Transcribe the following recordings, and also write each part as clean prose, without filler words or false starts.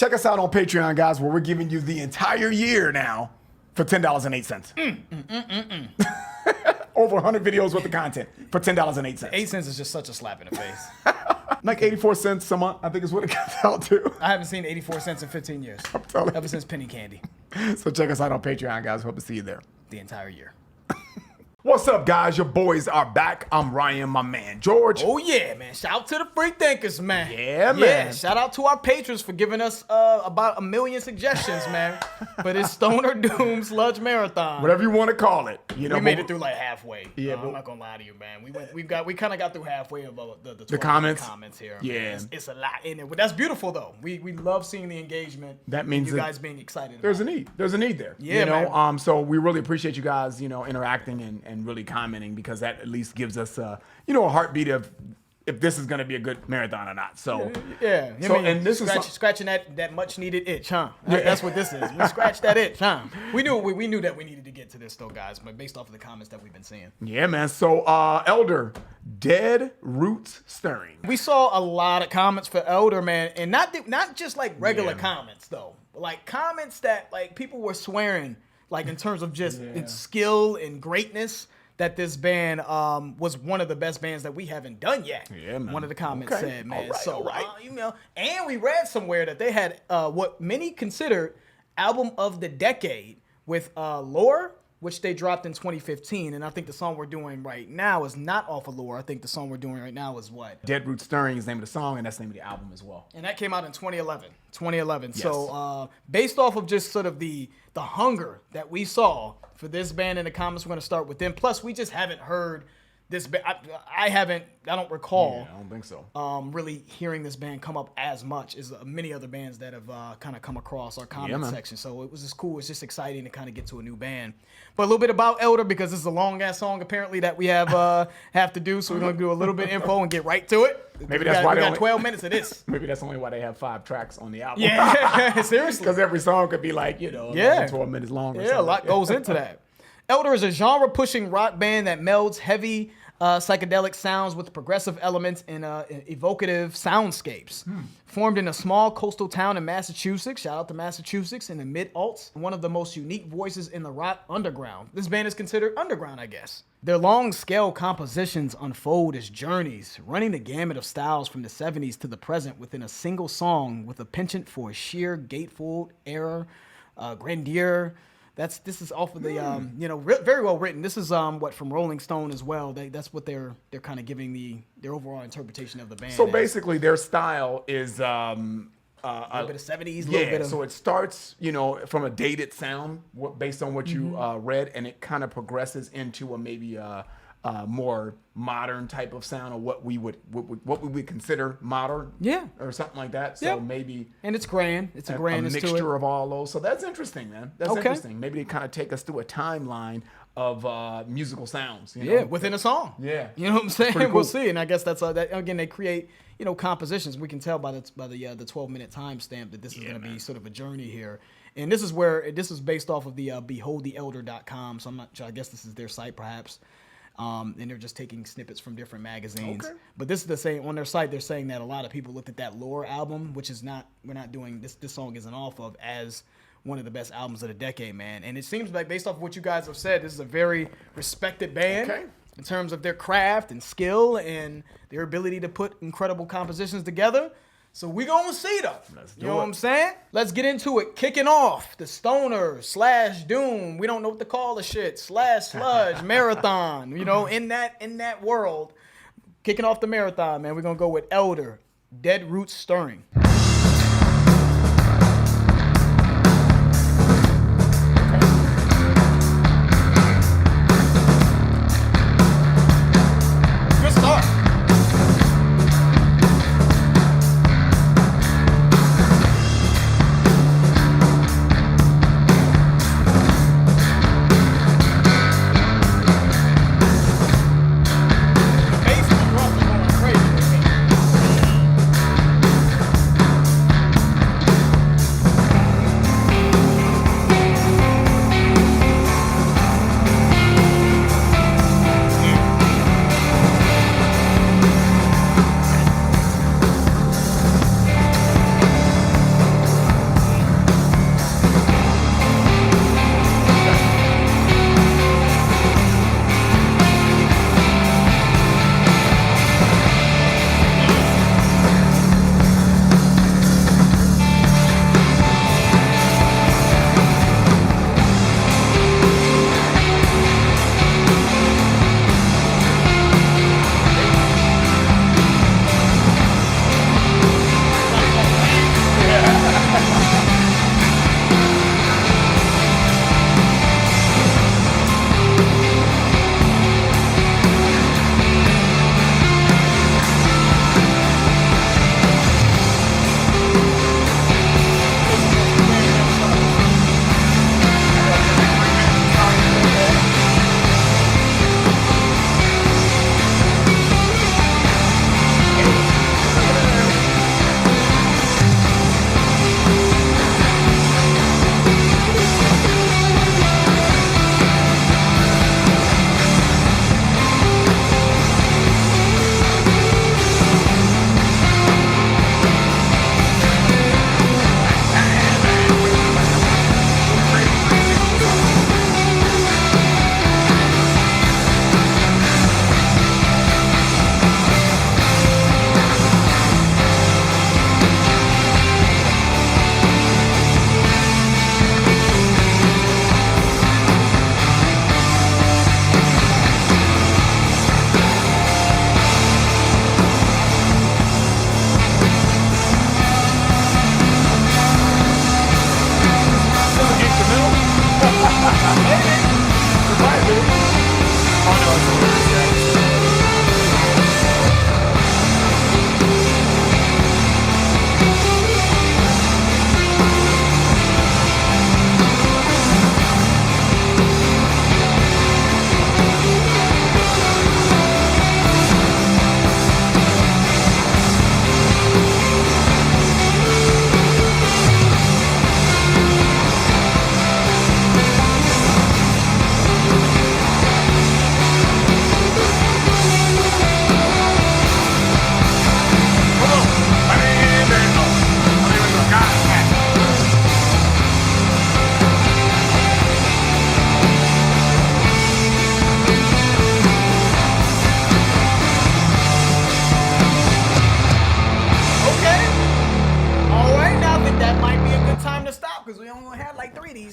Check us out on Patreon, guys, where we're giving you the entire year now for $10.08. Over 100 videos worth of content for $10.08. 8 cents is just such a slap in the face. Like 84 cents a month, I think is what it comes out to. I haven't seen 84 cents in 15 years. Ever since penny candy. So check us out on Patreon, guys. Hope to see you there. The entire year. What's up, guys? Your boys are back. I'm Ryan, my man, George. Oh, yeah, man. Shout out to the free thinkers, man. Yeah, man. Yeah, shout out to our patrons for giving us about 1 million suggestions, man, for this Stoner Doom Sludge Marathon. Whatever you want to call it. You know, We made it through like halfway. Yeah, I'm not gonna lie to you, man. We kind of got through halfway of the comments here. Yeah, it's a lot in it, but that's beautiful though. We love seeing the engagement. That means you guys being excited. There's about a need. There's a need there. Yeah, you know. man. So we really appreciate you guys, interacting and really commenting, because that at least gives us a heartbeat of if this is going to be a good marathon or not. So yeah. So and this is scratching that much needed itch, huh? That's what this is. We scratched that itch, huh? We knew that we needed to get to this though, guys, but based off of the comments that we've been seeing. Yeah, man. So Elder, Dead Roots Stirring. We saw a lot of comments for Elder, man, and not just like regular comments though, but like comments that like people were swearing like in terms of just its skill and greatness. That this band was one of the best bands that we haven't done yet. Yeah, man. One of the comments said, man. All right. And we read somewhere that they had what many considered album of the decade with Lore, which they dropped in 2015. And I think the song we're doing right now is not off of Lore. I think the song we're doing right now is what? Dead Roots Stirring is the name of the song, and that's the name of the album as well. And that came out in 2011. 2011. Yes. So based off of just sort of the hunger that we saw for this band in the comments, we're going to start with them. Plus, we just haven't heard this band. I don't recall. Yeah, I don't think so. Really hearing this band come up as much as many other bands that have kind of come across our comment section. So it was just cool. It's just exciting to kind of get to a new band. But a little bit about Elder, because this is a long ass song apparently that we have to do. So we're going to do a little bit of info and get right to it. Maybe that's why we got 12 minutes of this. Maybe that's only why they have 5 tracks on the album. Yeah, seriously. Because every song could be like 12 minutes long. Yeah, a lot goes into that. Elder is a genre-pushing rock band that melds heavy psychedelic sounds with progressive elements and evocative soundscapes. Formed in a small coastal town in Massachusetts, shout out to Massachusetts, in the mid-aughts, one of the most unique voices in the rock underground. This band is considered underground, I guess. Their long-scale compositions unfold as journeys, running the gamut of styles from the 70s to the present within a single song, with a penchant for sheer gatefold era, grandeur. This is off of the very well written. This is from Rolling Stone as well. That's what they're kind of giving their overall interpretation of the band. So basically, their style is a little bit of 70s, a little bit of. So it starts from a dated sound based on what you read, and it kind of progresses into maybe a more modern type of sound, or what we would consider modern, or something like that. So maybe, and it's grand. It's a grand mixture of all those. So that's interesting, man. That's interesting. Maybe they kind of take us through a timeline of musical sounds. Within a song. Yeah, you know what I'm saying. Cool. We'll see. And I guess that's that. Again, they create compositions. We can tell by the 12-minute timestamp that this is going to be sort of a journey here. And this is based off of the beholdtheelder.com. So I'm not sure. I guess this is their site, perhaps. And they're just taking snippets from different magazines. Okay. But this is the same on their site. They're saying that a lot of people looked at that Lore album, which is we're not doing this song isn't off of, as one of the best albums of the decade, man. And it seems like, based off of what you guys have said, this is a very respected band in terms of their craft and skill and their ability to put incredible compositions together. So we gonna see though. You know what I'm saying? Let's get into it. Kicking off the Stoner / Doom. We don't know what to call the shit. / Sludge Marathon. In that world. Kicking off the marathon, man. We're gonna go with Elder, Dead Roots Stirring.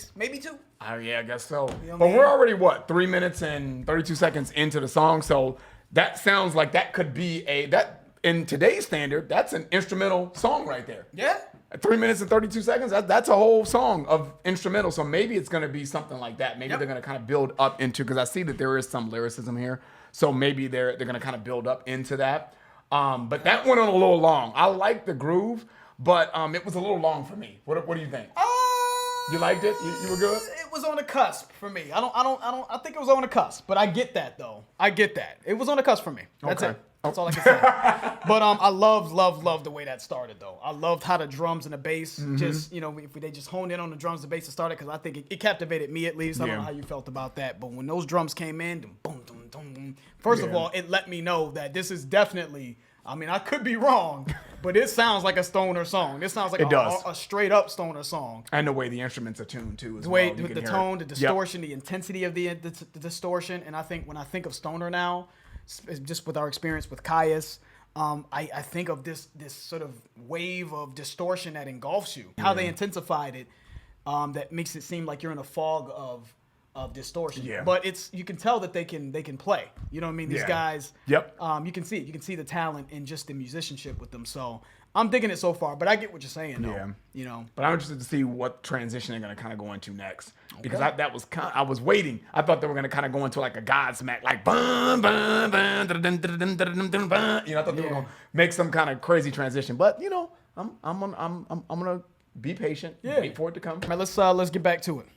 least, maybe 2. Yeah, I guess so. You know what But I mean? we're already, 3 minutes and 32 seconds into the song. So that sounds like that could be in today's standard, that's an instrumental song right there. Yeah. 3 minutes and 32 seconds, that's a whole song of instrumental. So maybe it's going to be something like that. Maybe they're going to kind of build up into, because I see that there is some lyricism here. So maybe they're going to kind of build up into that. But that went on a little long. I like the groove, but it was a little long for me. What do you think? You liked it? You were good? It was on the cusp for me. I think it was on the cusp, but I get that though. I get that. It was on the cusp for me. That's Okay. it. That's all I can say. But I love the way that started though. I loved how the drums and the bass just, if they just honed in on the drums and bass to start it, because I think it captivated me at least. I don't know how you felt about that, but when those drums came in, boom, boom, boom, boom. First of all, it let me know that this is definitely. I mean, I could be wrong, but it sounds like a stoner song. This sounds like a straight up stoner song. And the way the instruments are tuned too, as the way well. with the tone, the distortion, the intensity of the distortion. And I think when I think of stoner now, just with our experience with Caius, I think of this sort of wave of distortion that engulfs you. How they intensified it, that makes it seem like you're in a fog of distortion. Yeah. But you can tell that they can play. You know what I mean? These guys. Yep. You can see it. You can see the talent in just the musicianship with them. So I'm digging it so far. But I get what you're saying, though. Yeah. But I'm interested to see what transition they're going to kind of go into next, because I was waiting. I thought they were going to kind of go into like a Godsmack, like bum bum bum, dun, dun, dun, dun, dun, dun, bum. I thought they were going to make some kind of crazy transition. But I'm gonna be patient. Wait for it to come. All right, let's get back to it.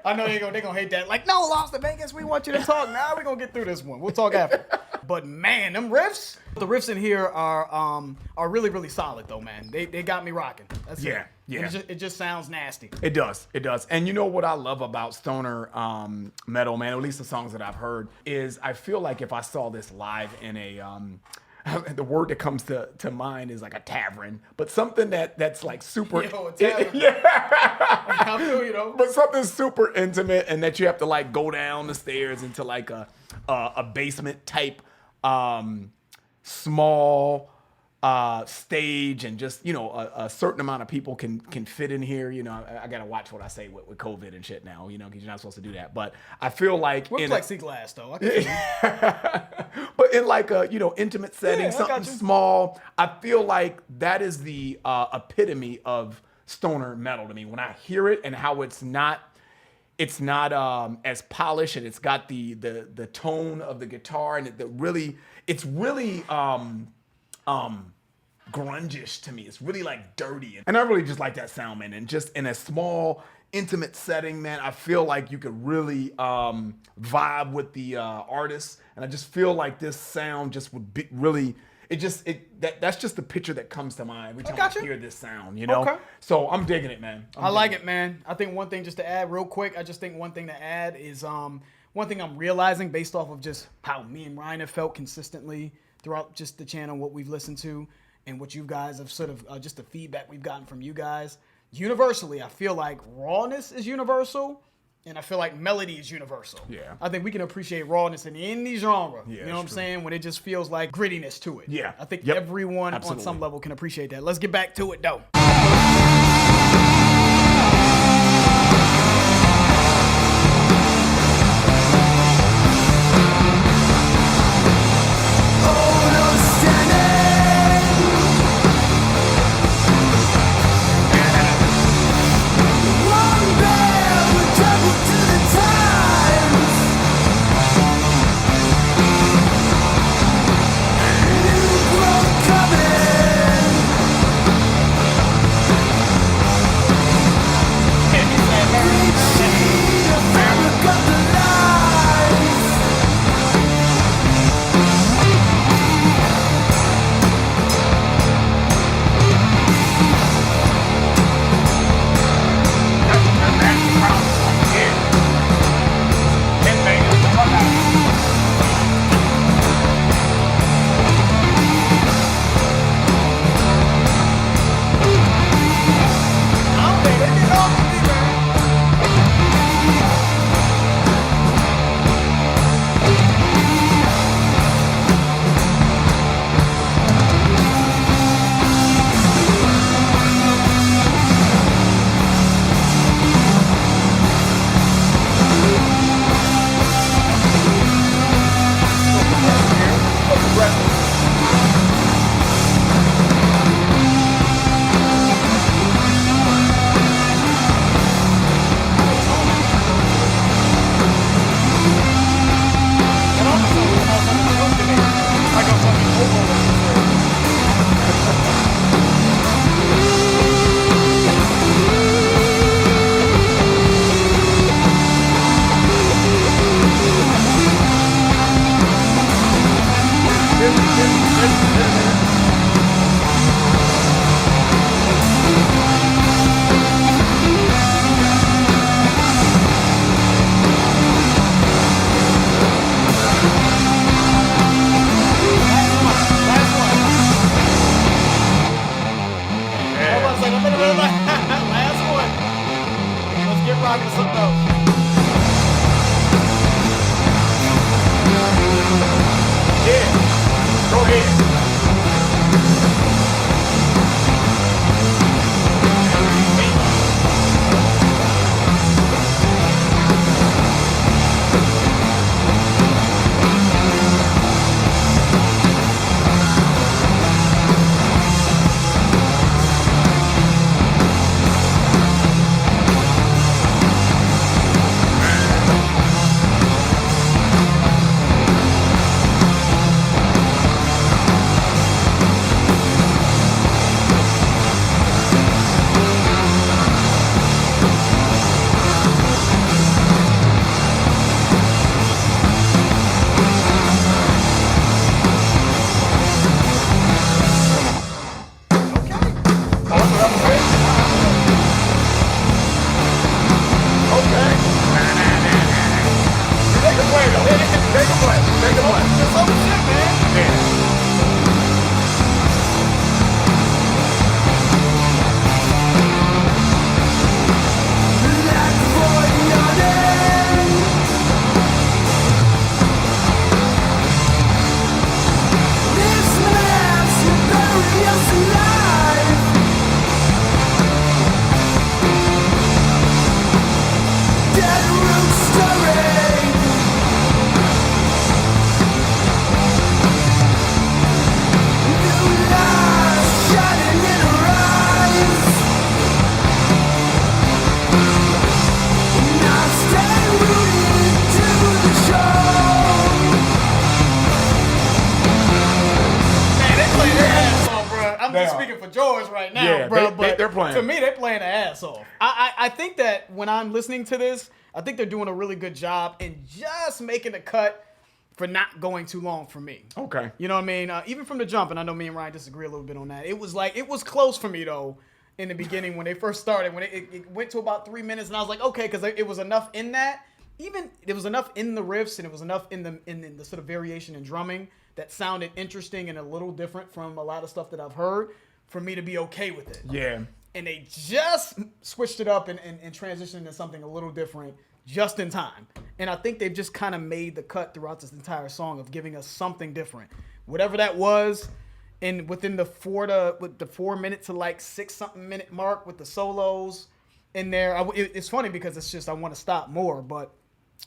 I know they're gonna hate that. Like, no, Las Vegas, we want you to talk. Now we're gonna get through this one. We'll talk after. But man, them riffs, the riffs in here are really, really solid though, man. They got me rocking. That's it. Yeah. And it just sounds nasty. It does. And you know what I love about stoner metal, man, at least the songs that I've heard, is I feel like if I saw this live in a the word that comes to mind is like a tavern, but something that's like super. Yo, a tavern. Yeah. I feel you though. But something super intimate, and that you have to like go down the stairs into like a basement type small stage, and just a certain amount of people can fit in here. I gotta watch what I say with COVID and shit now, because you're not supposed to do that. But I feel like we're plexiglass though. I can but in like a intimate setting, I something got you. small, I feel like that is the epitome of stoner metal to me when I hear it, and how it's not. it's not as polished, and it's got the tone of the guitar, and it's really grungish to me. It's really like dirty, and I really just like that sound, man. And just in a small, intimate setting, man, I feel like you could really vibe with the artist, and I just feel like this sound just would be really. That's just the picture that comes to mind every time I hear this sound, you know? Okay. So I'm digging it, man. I like it, man. I think one thing just to add real quick, I just think one thing to add is one thing I'm realizing based off of just how me and Ryan have felt consistently throughout just the channel, what we've listened to, and what you guys have sort of, just the feedback we've gotten from you guys. Universally, I feel like rawness is universal. And I feel like melody is universal. Yeah. I think we can appreciate rawness in any genre. Yeah, you know what I'm saying? When it just feels like grittiness to it. Yeah. I think Yep. everyone on some level can appreciate that. Let's get back to it, though. playing. To me, they're playing their ass off. I think that when I'm listening to this, I think they're doing a really good job in just making the cut for not going too long for me. Okay. You know what I mean? Even from the jump, and I know me and Ryan disagree a little bit on that. It was close for me though in the beginning when they first started. When it went to about 3 minutes, and I was like, okay, because it was enough in that. Even there was enough in the riffs, and it was enough in the sort of variation in drumming that sounded interesting and a little different from a lot of stuff that I've heard for me to be okay with it. Yeah. And they just switched it up and transitioned into something a little different just in time. And I think they've just kind of made the cut throughout this entire song of giving us something different. Whatever that was, and within the 4 minute to like 6 something minute mark with the solos in there. It's funny because it's just I want to stop more, but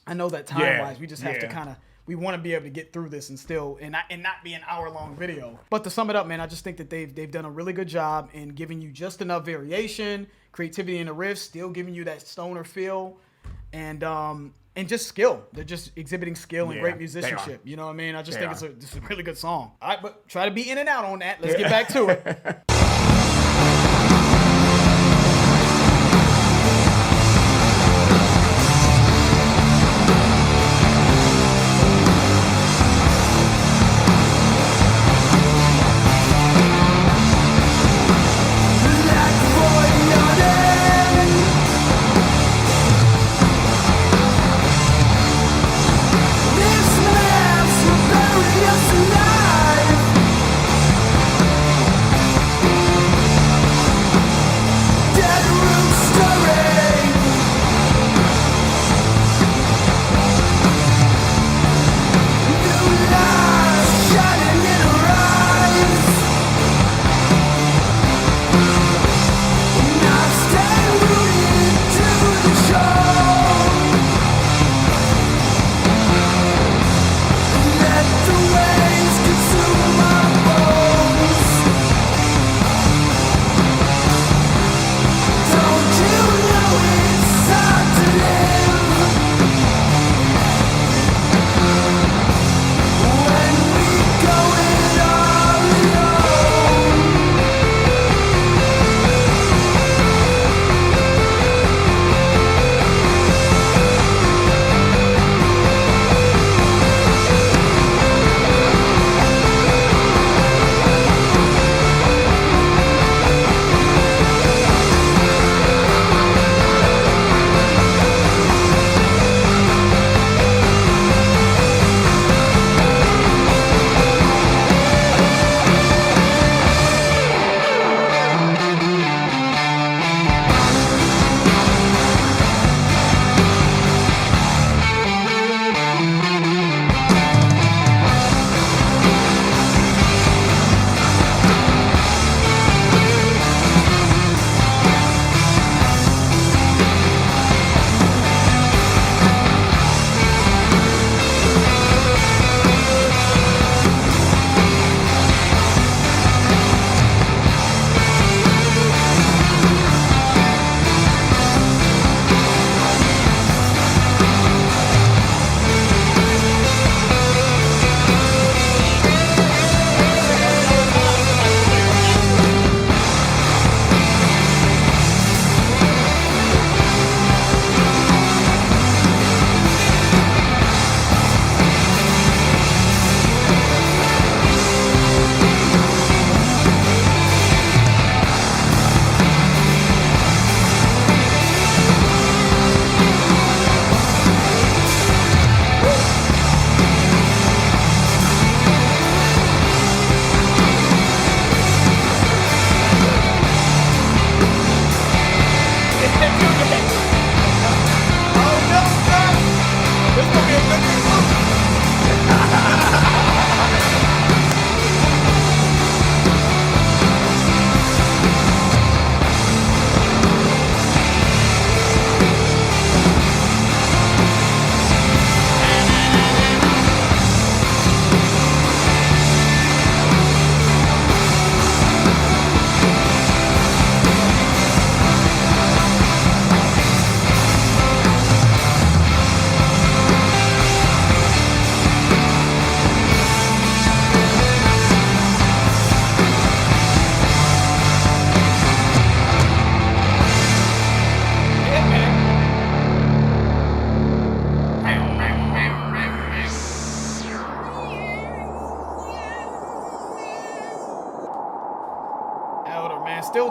I know that time-wise we just have to kind of we want to be able to get through this and still and not be an hour-long video. But to sum it up, man, I just think that they've done a really good job in giving you just enough variation, creativity in the riffs, still giving you that stoner feel, and just skill. They're just exhibiting skill and great musicianship. You know what I mean? I just think it's a really good song. All right, but try to be in and out on that. Let's get back to it.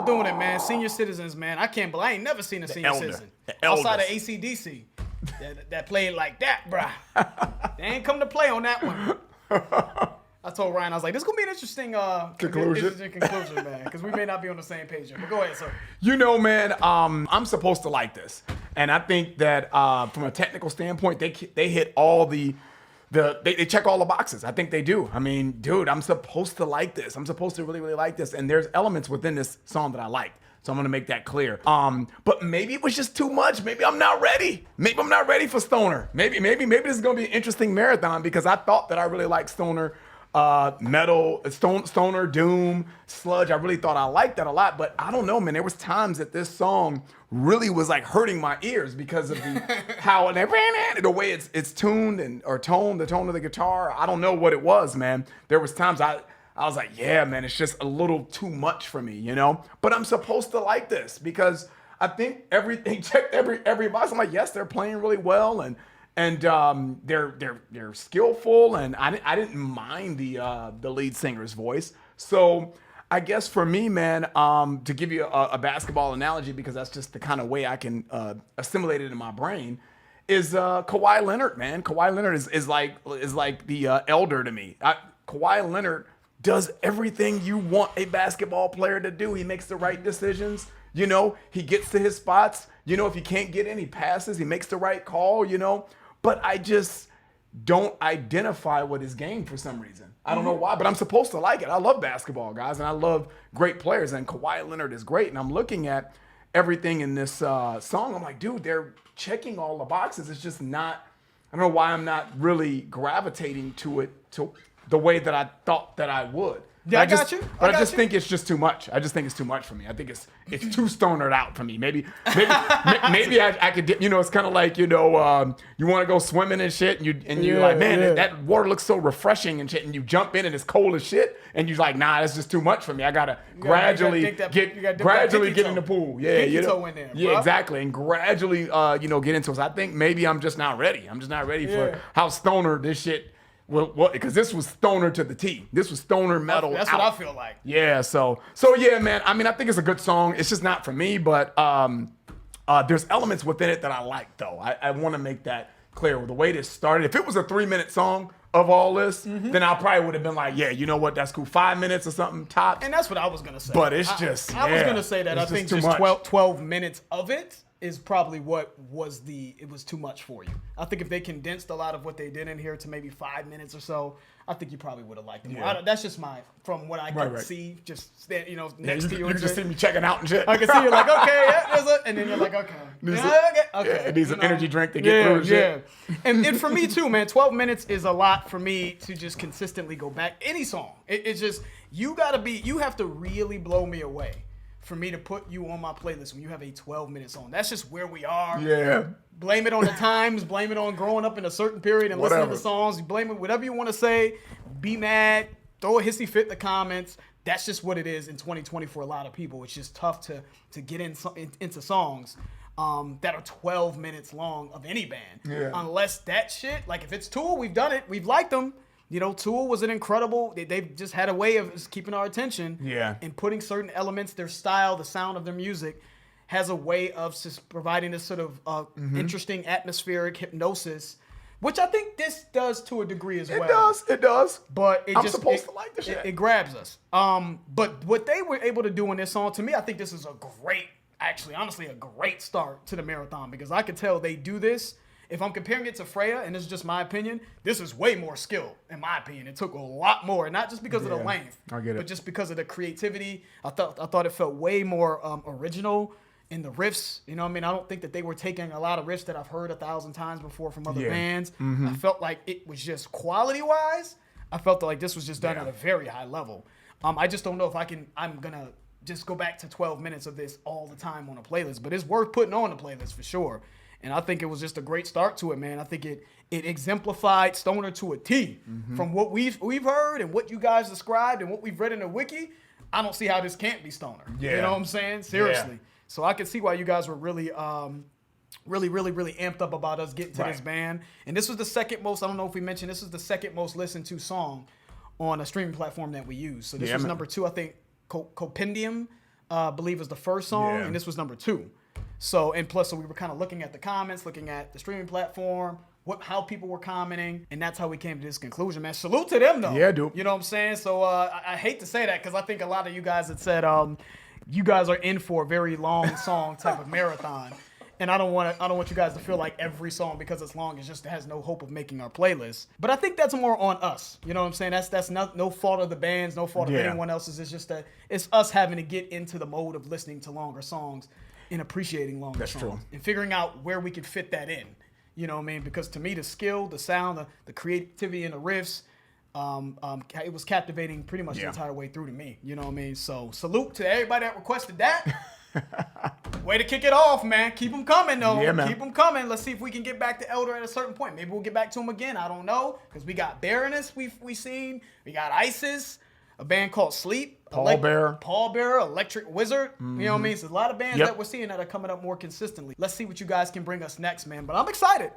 doing it, man. Senior citizens, man. I ain't never seen a senior citizen outside of AC/DC that played like that, bruh. They ain't come to play on that one. I told Ryan, I was like, this is going to be an interesting conclusion, man, because we may not be on the same page here. But go ahead, sir. You know, man, I'm supposed to like this. And I think that from a technical standpoint, they hit all they check all the boxes. I think they do. I mean, dude, I'm supposed to like this. I'm supposed to really, really like this. And there's elements within this song that I like. So I'm going to make that clear. But maybe it was just too much. Maybe I'm not ready. Maybe I'm not ready for Stoner. Maybe this is going to be an interesting marathon because I thought that I really liked Stoner. Metal, Stoner, Doom, Sludge. I really thought I liked that a lot, but I don't know, man. There was times that this song really was like hurting my ears because of the way it's tuned the tone of the guitar. I don't know what it was, man. There was times I was like, yeah, man, it's just a little too much for me, you know. But I'm supposed to like this because I think everything checked every box. I'm like, yes, they're playing really well and they're skillful, and I didn't mind the lead singer's voice. So I guess for me, man, to give you a basketball analogy, because that's just the kind of way I can assimilate it in my brain, is Kawhi Leonard, man. Kawhi Leonard is like the elder to me. Kawhi Leonard does everything you want a basketball player to do. He makes the right decisions. You know, he gets to his spots. You know, if he can't get any passes, he makes the right call, you know. But I just don't identify with his game for some reason. I don't know why, but I'm supposed to like it. I love basketball, guys, and I love great players, and Kawhi Leonard is great. And I'm looking at everything in this song. I'm like, dude, they're checking all the boxes. It's just not, I don't know why I'm not really gravitating to it to the way that I thought that I would. Yeah, I got you. But I just think it's just too much. I just think it's too much for me. I think it's too stonered out for me. Maybe I could, you know, it's kind of like, you know, you want to go swimming and shit, and you're like, man, that water looks so refreshing and shit, and you jump in and it's cold as shit, and you're like, nah, that's just too much for me. I gotta gradually get in the pool. Yeah, you know, in there, yeah, exactly, and gradually, you know, get into it. So I think maybe I'm just not ready. I'm just not ready for how stoner this shit. Well, because this was stoner to the T. This was stoner metal. That's what I feel like. Yeah, so yeah, man. I mean, I think it's a good song. It's just not for me, but there's elements within it that I like, though. I want to make that clear. The way this started, if it was a 3-minute song of all this, then I probably would have been like, yeah, you know what, that's cool. 5 minutes or something tops. And that's what I was going to say. But it's I was going to say that I think just 12 minutes of it is probably what was it was too much for you. I think if they condensed a lot of what they did in here to maybe 5 minutes or so, I think you probably would have liked it more. Yeah. That's just from what I can see, just stand, you know, next to you. You can just see me checking out and shit. I can see you like, okay, yeah, and then you're like, okay. Okay. It needs an energy drink to get through shit. And for me too, man, 12 minutes is a lot for me to just consistently go back. Any song. It's just, you have to really blow me away for me to put you on my playlist when you have a 12-minute song. That's just where we are. Yeah. Blame it on the times. Blame it on growing up in a certain period and listening to songs. You blame it, whatever you want to say. Be mad. Throw a hissy fit in the comments. That's just what it is in 2020 for a lot of people. It's just tough to get into songs that are 12 minutes long of any band. Yeah. Unless that shit, like if it's Tool, we've done it. We've liked them. You know, Tool was an incredible, they've just had a way of keeping our attention. Yeah. And putting certain elements, their style, the sound of their music, has a way of just providing this sort of interesting atmospheric hypnosis, which I think this does to a degree as well. It does. But I'm supposed to like the shit. It grabs us. But what they were able to do in this song, to me, I think this is honestly a great start to the marathon, because I could tell they do this. If I'm comparing it to Freya, and this is just my opinion, this is way more skill, in my opinion. It took a lot more, not just because of the length, I get it, but just because of the creativity. I thought it felt way more original in the riffs. You know what I mean? I don't think that they were taking a lot of riffs that I've heard 1,000 times before from other bands. I felt like it was just quality-wise, I felt like this was just done at a very high level. I just don't know if I'm going to just go back to 12 minutes of this all the time on a playlist, but it's worth putting on the playlist for sure. And I think it was just a great start to it, man. I think it exemplified stoner to a T. From what we've heard and what you guys described and what we've read in the wiki, I don't see how this can't be stoner. Yeah. You know what I'm saying? Seriously. Yeah. So I can see why you guys were really amped up about us getting to this band. And this was the second most, I don't know if we mentioned, this was the second most listened to song on a streaming platform that we use. So this was number 2, I think, Compendium believe was the first song, Yeah. and this was number 2. So, and plus, so we were kind of looking at the comments, looking at the streaming platform, how people were commenting, and that's how we came to this conclusion, man. Salute to them, though. Yeah, dude. You know what I'm saying? So, I hate to say that because I think a lot of you guys had said you guys are in for a very long song type of marathon. And I don't want you guys to feel like every song, because it's long, it has no hope of making our playlist. But I think that's more on us. You know what I'm saying? That's no fault of the bands, no fault of anyone else's. It's just that it's us having to get into the mode of listening to longer songs and appreciating longer songs. True. And figuring out where we could fit that in. You know what I mean? Because to me, the skill, the sound, the creativity in the riffs, it was captivating pretty much the entire way through to me. You know what I mean? So salute to everybody that requested that. Way to kick it off, man. Keep them coming, though. Yeah, man. Keep them coming. Let's see if we can get back to Elder at a certain point. Maybe we'll get back to him again. I don't know. Because we got Baroness we seen. We got ISIS. A band called Sleep. Paul Bearer, Electric Wizard. You know what I mean? So there's a lot of bands that we're seeing that are coming up more consistently. Let's see what you guys can bring us next, man. But I'm excited.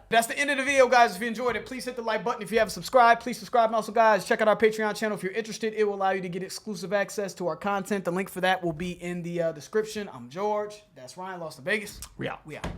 That's the end of the video, guys. If you enjoyed it, please hit the like button. If you haven't subscribed, please subscribe. And also, guys, check out our Patreon channel. If you're interested, it will allow you to get exclusive access to our content. The link for that will be in the description. I'm George. That's Ryan. Lost in Vegas. We out.